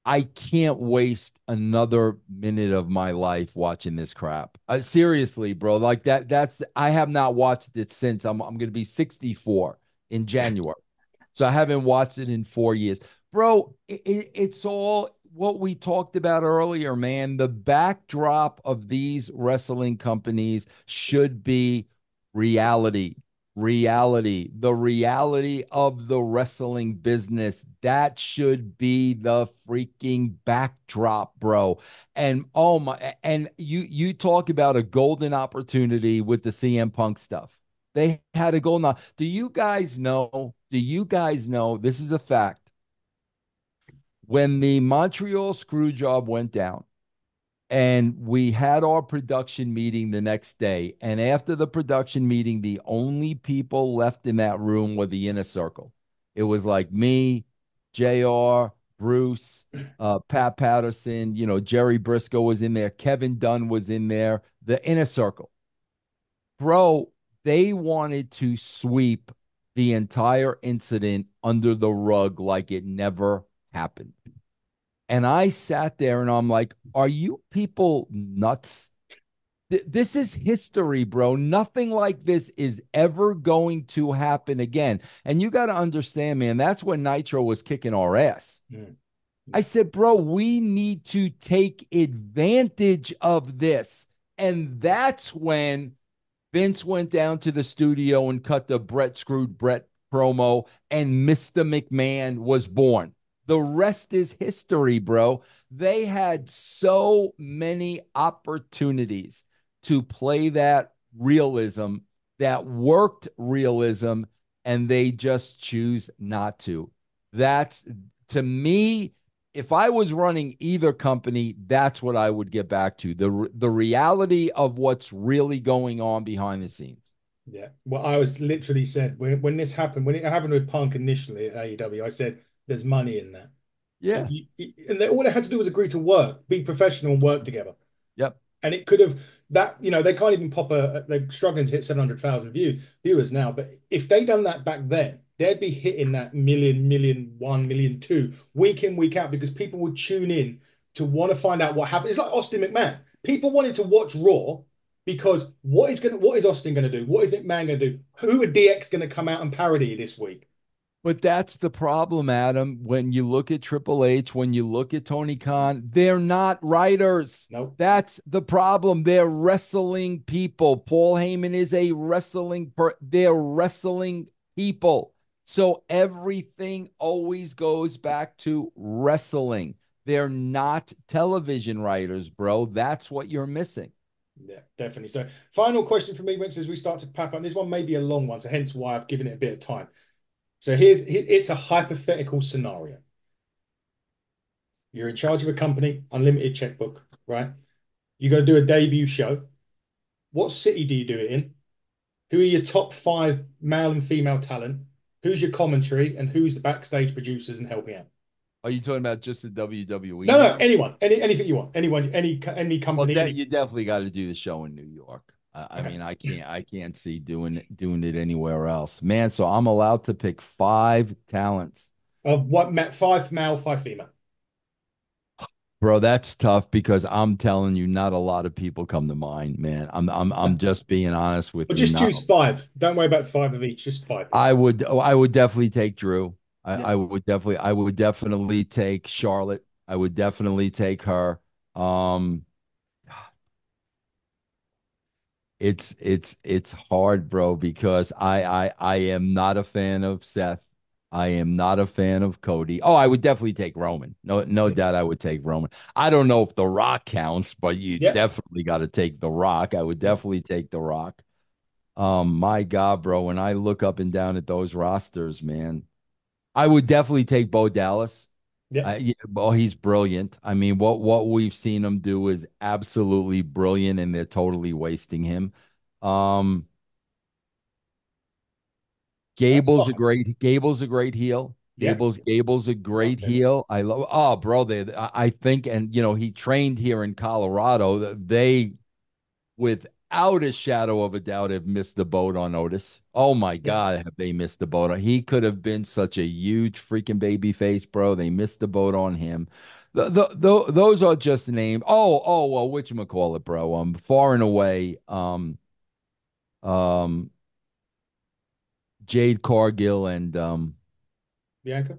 I can't waste another minute of my life watching this crap. Seriously, bro. Like I have not watched it since I'm going to be 64 in January. So I haven't watched it in 4 years. Bro, it's all what we talked about earlier, man. The backdrop of these wrestling companies should be reality. The reality of the wrestling business. That should be the freaking backdrop, bro. And oh my, and you talk about a golden opportunity with the CM Punk stuff. They had a golden. Do you guys know? Do you guys know? This is a fact. When the Montreal screw job went down, and we had our production meeting the next day. And after the production meeting, the only people left in that room were the inner circle. It was like me, JR, Bruce, Pat Patterson, Jerry Briscoe was in there, Kevin Dunn was in there, the inner circle. Bro, they wanted to sweep the entire incident under the rug like it never happened. And I sat there and I'm like, are you people nuts? This is history, bro. Nothing like this is ever going to happen again. And you got to understand, man, that's when Nitro was kicking our ass. Mm. I Yeah. said, bro, we need to take advantage of this. And that's when Vince went down to the studio and cut the Brett screwed Brett promo, and Mr. McMahon was born. The rest is history, bro. They had so many opportunities to play that realism, that worked realism, and they just choose not to. That's to me, if I was running either company, that's what I would get back to the reality of what's really going on behind the scenes. Yeah. Well, I was literally said when this happened, when it happened with Punk initially at AEW, I said, there's money in that. And, Yeah. all they had to do was agree to work, be professional and work together. Yep. And it could have that, they can't even pop they're struggling to hit 700,000 viewers now. But if they done that back then, they'd be hitting that million, million, 1 million, two week in, week out because people would tune in to want to find out what happened. It's like Austin McMahon. People wanted to watch Raw because what is Austin going to do? What is McMahon going to do? Who are DX going to come out and parody this week? But that's the problem, Adam. When you look at Triple H, when you look at Tony Khan, they're not writers. No. That's the problem. They're wrestling people. Paul Heyman is a they're wrestling people. So everything always goes back to wrestling. They're not television writers, bro. That's what you're missing. Yeah, definitely. So, final question for me, Vince, as we start to pack up. This one may be a long one, so hence why I've given it a bit of time. So it's a hypothetical scenario. You're in charge of a company, unlimited checkbook, right? You got to do a debut show. What city do you do it in? Who are your top five male and female talent? Who's your commentary and who's the backstage producers and helping out? Are you talking about just the WWE No, no, now? anyone, anything you want, anyone, any Well, company, that any. you definitely got to do the show in New York. I Okay. mean, I can't see doing it anywhere else, man. So I'm allowed to pick five talents, Of what met five male, five female. bro. That's tough because I'm telling you, not a lot of people come to mind, man. I'm just being honest with Or you. just Not choose five. Don't worry about five of each, just five. I would definitely take Drew. I, Yeah. I I would definitely take Charlotte. I would definitely take her. Um, it's hard, bro, because I am not a fan of Seth. I am not a fan of Cody. Oh, I would definitely take Roman. No Yeah. doubt I would take Roman. I don't know if The Rock counts, but you Yeah. definitely got to take The Rock. I would Yeah. definitely take The Rock. My God, bro, when I look up and down at those rosters, man, I would definitely take Bo Dallas. Yeah. Yeah, well, he's brilliant. I mean, what we've seen him do is absolutely brilliant, and they're totally wasting him. Um, That's fine. Gable's a great heel. Yeah. Gable's a Love great him. heel. I love. Oh, bro, I think, and he trained here in Colorado. They, without a shadow of a doubt, have missed the boat on Otis. Oh my Yeah. God, have they missed the boat? He could have been such a huge freaking baby face, bro. They missed the boat on him. Those are just names. Well, whatchamacallit, bro. Far and away, um, Jade Cargill and Bianca.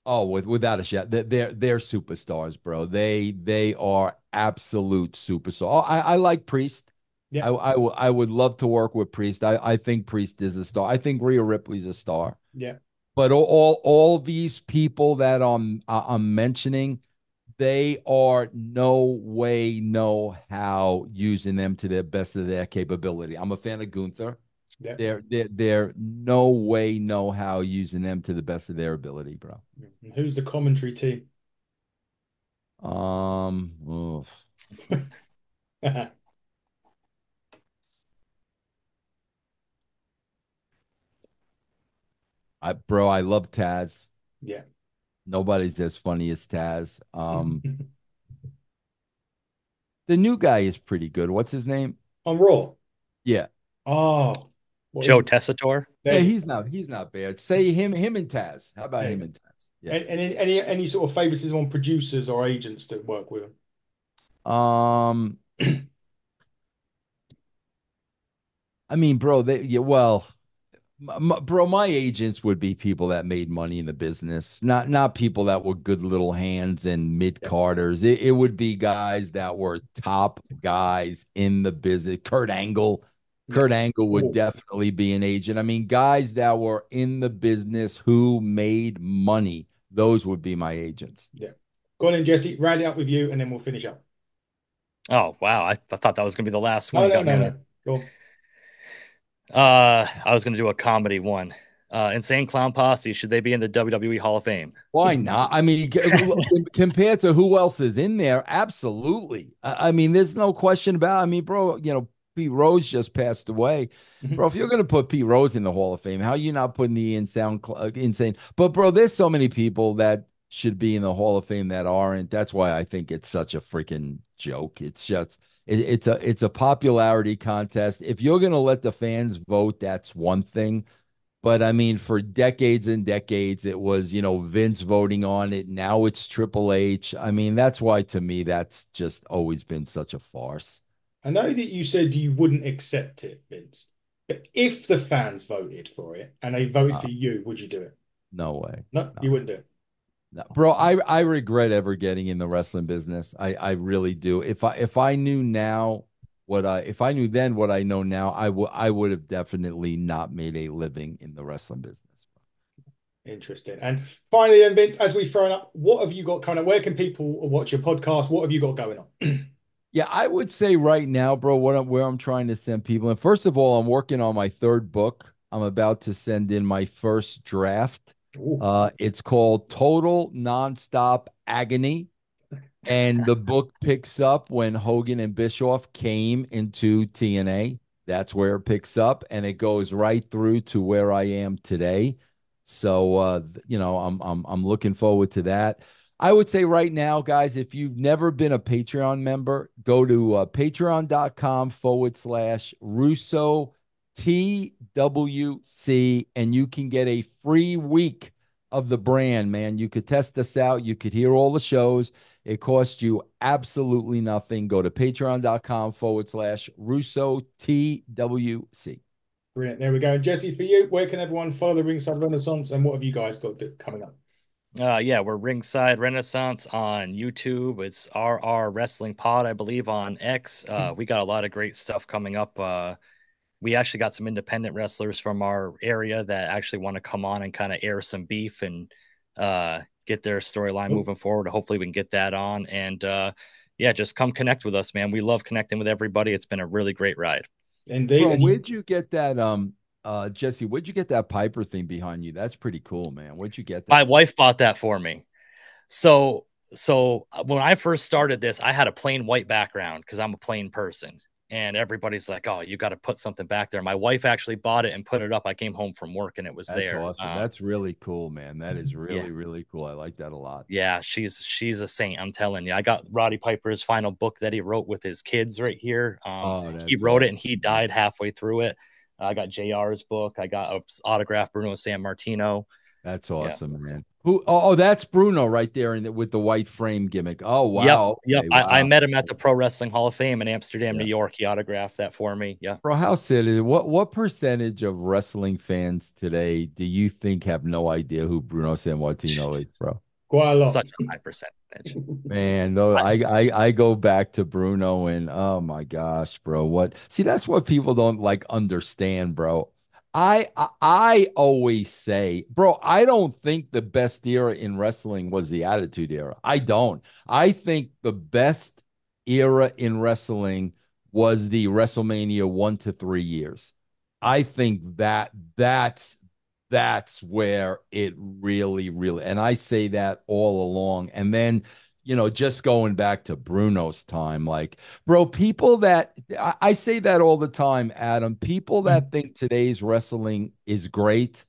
oh, without a shot, they're superstars, bro. They are absolute superstars. Oh, I like Priest. Yeah. I would love to work with Priest. I think Priest is a star. I think Rhea Ripley's a star. Yeah. But all these people that I'm mentioning, they are no way, no how using them to the best of their capability. I'm a fan of Gunther. Yeah. They're no way, no how using them to the best of their ability, bro. And who's the commentary team? Oof. I love Taz. Yeah. Nobody's as funny as Taz. The new guy is pretty good. What's his name? On Raw. Yeah. Oh, what is Joe it? Tessitore. There Yeah, you he's not bad. Say him and Taz. How about there you him go. and Taz? Yeah. And any sort of favoritism on producers or agents that work with Um, him? I mean, bro, yeah, well, bro, my agents would be people that made money in the business, not people that were good little hands and mid Yeah, carders. It would be guys that were top guys in the business. yeah. Kurt Angle would Oh, definitely be an agent. I mean, guys that were in the business who made money. Those would be my agents. yeah. Go on in, Jesse. Round it up with you, and then we'll finish up. Oh wow, I thought that was gonna be the last one. No, You no, got me no, on. no. Go on. I was gonna do a comedy one. Insane Clown Posse, should they be in the WWE Hall of Fame? Why not? I mean, compared to who else is in there, absolutely. I mean, there's no question about. I mean, bro, Pete Rose just passed away, bro. If you're gonna put Pete Rose in the Hall of Fame, how you not putting the insane? But bro, there's so many people that should be in the Hall of Fame that aren't. That's why I think it's such a freaking joke. It's just it's a popularity contest. If you're gonna let the fans vote, that's one thing. But I mean, for decades and decades, it was, Vince voting on it. Now it's Triple H. I mean, that's why to me, that's just always been such a farce. I know that you said you wouldn't accept it, Vince, but if the fans voted for it and they voted Uh, for you, would you do it? no way. No, No, you wouldn't do it. no. Bro, I regret ever getting in the wrestling business. I really do. If I knew now if I knew then what I know now, I would have definitely not made a living in the wrestling business. Interesting. And finally, then, Vince, as we've thrown up, what have you got kind of? Where can people watch your podcast? What have you got going on? Yeah, I would say right now, bro, where I'm trying to send people. And first of all, I'm working on my third book. I'm about to send in my first draft. Ooh, It's called Total Nonstop Agony. And the book picks up when Hogan and Bischoff came into TNA. That's where it picks up, and it goes right through to where I am today. So I'm looking forward to that. I would say right now, guys, if you've never been a Patreon member, go to patreon.com/Russo TWC, and you can get a free week of the brand, man. You could test us out. You could hear all the shows. It costs you absolutely nothing. Go to patreon.com/Russo TWC. brilliant. There we go. And Jesse, for you, where can everyone follow the Ringside Renaissance and what have you guys got coming up? Yeah, we're Ringside Renaissance on YouTube. It's RR Wrestling Pod, I believe, on X. We got a lot of great stuff coming up. We actually got some independent wrestlers from our area that actually want to come on and kind of air some beef and get their storyline Oh, moving forward. Hopefully, we can get that on. And yeah, just come connect with us, man. We love connecting with everybody. It's been a really great ride. indeed. Bro, And you, where'd you get that Jesse, where'd you get that Piper thing behind you? That's pretty cool, man. Where'd you get My that? wife bought that for me. So when I first started this, I had a plain white background because I'm a plain person. And everybody's like, "Oh, you got to put something back there." My wife actually bought it and put it up. I came home from work and it was That's there. awesome. That's really cool, man. That is Yeah, really, really cool. I like that a lot. yeah, she's a saint. I'm telling you. I got Roddy Piper's final book that he wrote with his kids right here. Oh, He that's wrote it and awesome, he man. died halfway through it. I got JR's book. I got a autograph Bruno San Martino. That's Yeah. awesome, So man. That's Bruno right there with the white frame gimmick. Oh, Yep, wow. yep. Okay, I wow. met him at the Pro Wrestling Hall of Fame in Amsterdam, New Yeah. York. He autographed that for me. Yeah, Bro, how sad is it? What percentage of wrestling fans today do you think have no idea who Bruno Sammartino is, bro? quite a lot. such a high percentage. Man, though I, I go back to Bruno and oh my gosh, bro. What see that's what people don't like understand, bro. I always say, bro, I don't think the best era in wrestling was the Attitude Era. I don't. I think the best era in wrestling was the WrestleMania 1 to 3 years. I think that's where it really, really, and I say that all along. And then, just going back to Bruno's time, like, bro, people that I say that all the time, Adam, people that think today's wrestling is great,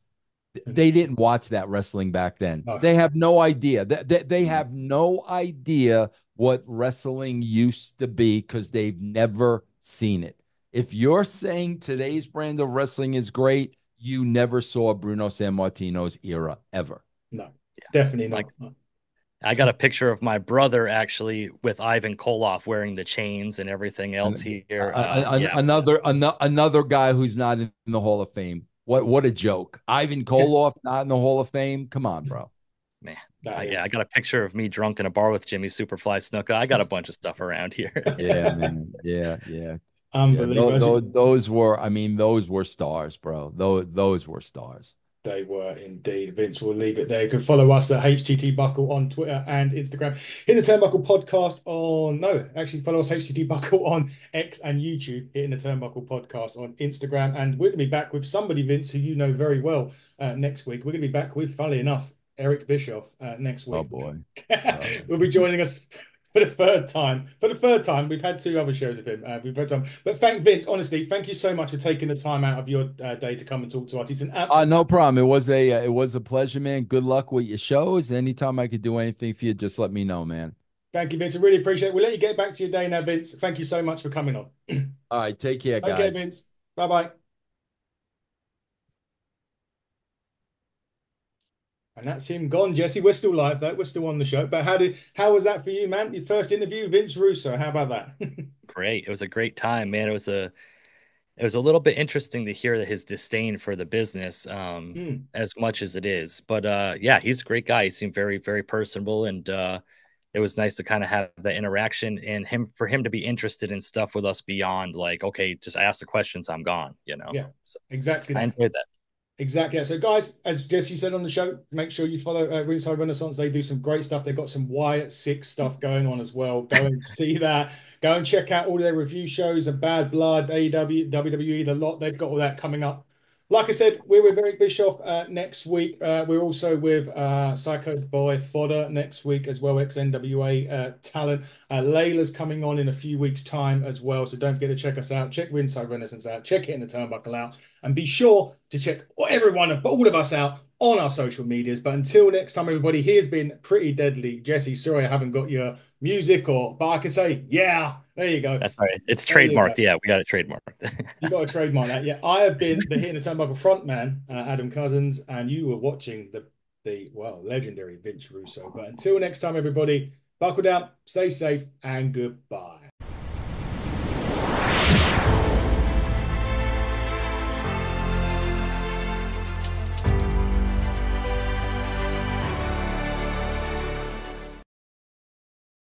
they didn't watch that wrestling back then. No, They have no idea. They have no idea what wrestling used to be because they've never seen it. If you're saying today's brand of wrestling is great, you never saw Bruno Sammartino's era ever. no, yeah, definitely like not. No. I got a picture of my brother actually with Ivan Koloff wearing the chains and everything else And here. Yeah, another guy who's not in the Hall of Fame. What a joke. Ivan Koloff not in the Hall of Fame. Come on, bro. man. That Yeah, I is got a picture of me drunk in a bar with Jimmy Superfly Snuka. I got a bunch of stuff around here. Yeah, man. Yeah, yeah. Yeah, unbelievable. those were, I mean, those were stars, bro. Those were stars. They were indeed. Vince, we'll leave it there. You can follow us at HTT Buckle on Twitter and Instagram. Hitting the Turnbuckle podcast on, no, actually follow us HTT Buckle on X and YouTube. Hitting the Turnbuckle podcast on Instagram. And we're going to be back with somebody, Vince, who you know very well next week. We're going to be back with, funnily enough, Eric Bischoff next Oh week. boy. Will be joining us for the third time. For the third time, we've had two other shows with him. We've had time, but thank Vince. Honestly, thank you so much for taking the time out of your day to come and talk to us. It's an absolute. No problem. It was a pleasure, man. Good luck with your shows. Anytime I could do anything for you, just let me know, man. Thank you, Vince. I really appreciate it. We'll let you get back to your day now, Vince. Thank you so much for coming on. All right, take care, Take care, guys. Vince. Bye bye. And that's him gone, Jesse. We're still live though. We're still on the show. But how was that for you, man? Your first interview, Vince Russo. How about that? Great. It was a great time, man. It was a little bit interesting to hear that his disdain for the business, Hmm. as much as it is. But yeah, he's a great guy. He seemed very, very personable, and it was nice to kind of have the interaction and him to be interested in stuff with us beyond like, okay, just ask the questions, I'm gone, you know. Yeah, So exactly I that. enjoyed that. Exactly. So, guys, as Jesse said on the show, make sure you follow Ringside Renaissance. They do some great stuff. They've got some Wyatt Six stuff going on as well. Go and see that. Go and check out all their review shows and Bad Blood, AEW, WWE, the lot. They've got all that coming up. Like I said, we're with Eric Bischoff next week. We're also with Psycho Boy Fodder next week as well, ex-NWA talent. Layla's coming on in a few weeks' time as well. So don't forget to check us out. Check Ringside Renaissance out. Check it in the Turnbuckle out. And be sure to check all of us out on our social medias. But until next time, everybody, here's been Pretty Deadly. Jesse, sorry I haven't got your music, but I can say, yeah, there you go. That's right. It's There you go. trademarked. Yeah, we got it trademarked. You got to trademark that. Yeah, I have been the Hitting the Turnbuckle frontman, Adam Cousins, and you were watching the well, legendary Vince Russo. But until next time, everybody, buckle down, stay safe, and goodbye.